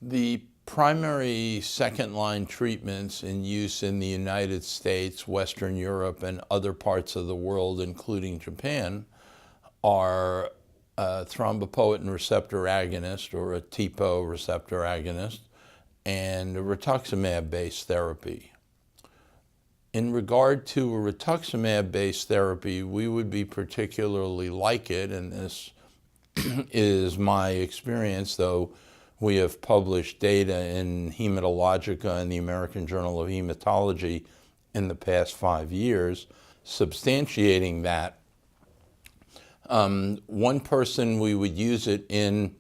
The primary second-line treatments in use in the United States, Western Europe, and other parts of the world, including Japan, are a thrombopoietin receptor agonist, or a TPO receptor agonist, and a rituximab-based therapy. In regard to a rituximab-based therapy, we would be particularly like it, and this is my experience, though we have published data in Hematologica and the American Journal of Hematology in the past 5 years, substantiating that. One person we would use it in,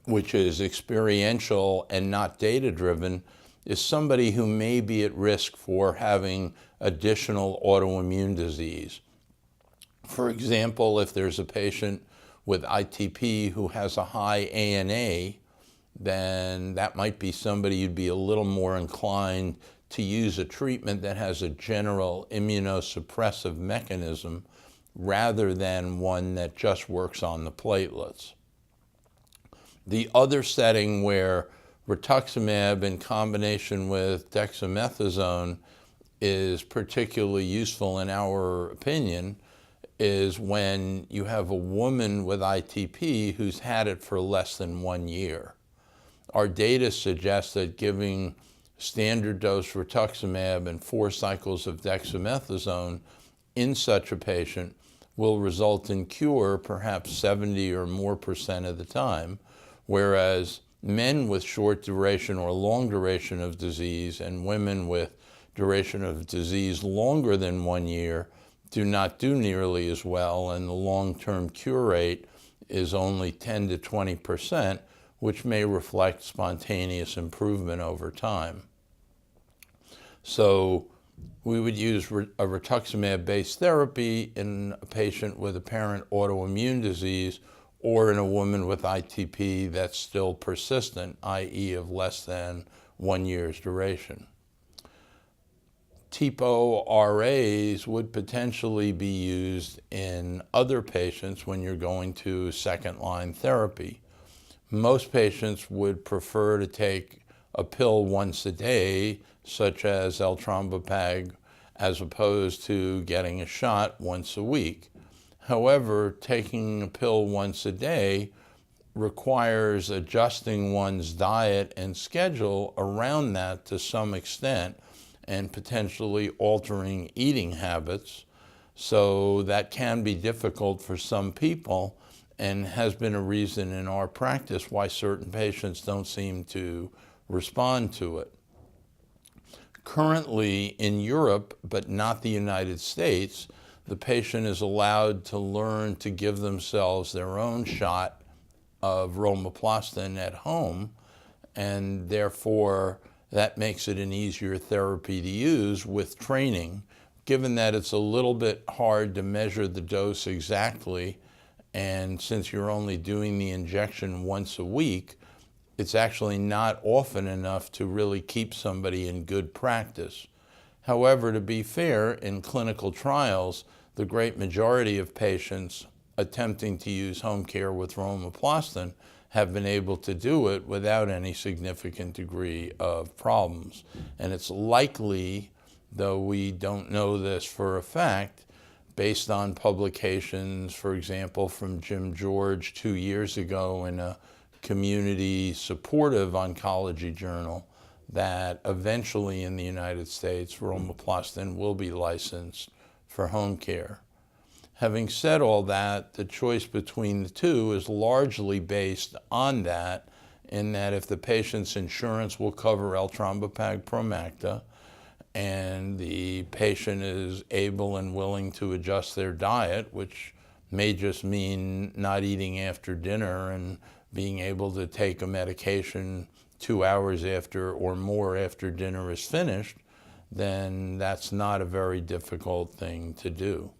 which is experiential and not data-driven, is somebody who may be at risk for having additional autoimmune disease. For example, if there's a patient with ITP who has a high ANA, then that might be somebody you'd be a little more inclined to use a treatment that has a general immunosuppressive mechanism rather than one that just works on the platelets. The other setting where rituximab in combination with dexamethasone is particularly useful in our opinion is when you have a woman with ITP who's had it for less than 1 year. Our data suggests that giving standard dose rituximab and 4 cycles of dexamethasone in such a patient will result in cure perhaps 70 or more % of the time, whereas men with short duration or long duration of disease and women with duration of disease longer than 1 year do not do nearly as well, and the long-term cure rate is only 10 to 20%, which may reflect spontaneous improvement over time. So we would use a rituximab-based therapy in a patient with apparent autoimmune disease or in a woman with ITP that's still persistent, i.e. of less than 1 year's duration. TPO-RAs would potentially be used in other patients when you're going to second-line therapy. Most patients would prefer to take a pill once a day, such as eltrombopag, as opposed to getting a shot once a week. However, taking a pill once a day requires adjusting one's diet and schedule around that to some extent and potentially altering eating habits. So that can be difficult for some people and has been a reason in our practice why certain patients don't seem to respond to it. Currently in Europe, but not the United States, the patient is allowed to learn to give themselves their own shot of romoplastin at home, and therefore that makes it an easier therapy to use with training, given that it's a little bit hard to measure the dose exactly, and since you're only doing the injection once a week, it's actually not often enough to really keep somebody in good practice. However, to be fair, in clinical trials, the great majority of patients attempting to use home care with romoplastin have been able to do it without any significant degree of problems. And it's likely, though we don't know this for a fact, based on publications, for example, from Jim George 2 years ago in a community supportive oncology journal, that eventually in the United States, romoplastin will be licensed for home care. Having said all that, the choice between the two is largely based on that, in that if the patient's insurance will cover eltrombopag Promacta, and the patient is able and willing to adjust their diet, which may just mean not eating after dinner and being able to take a medication 2 hours after or more after dinner is finished, then that's not a very difficult thing to do.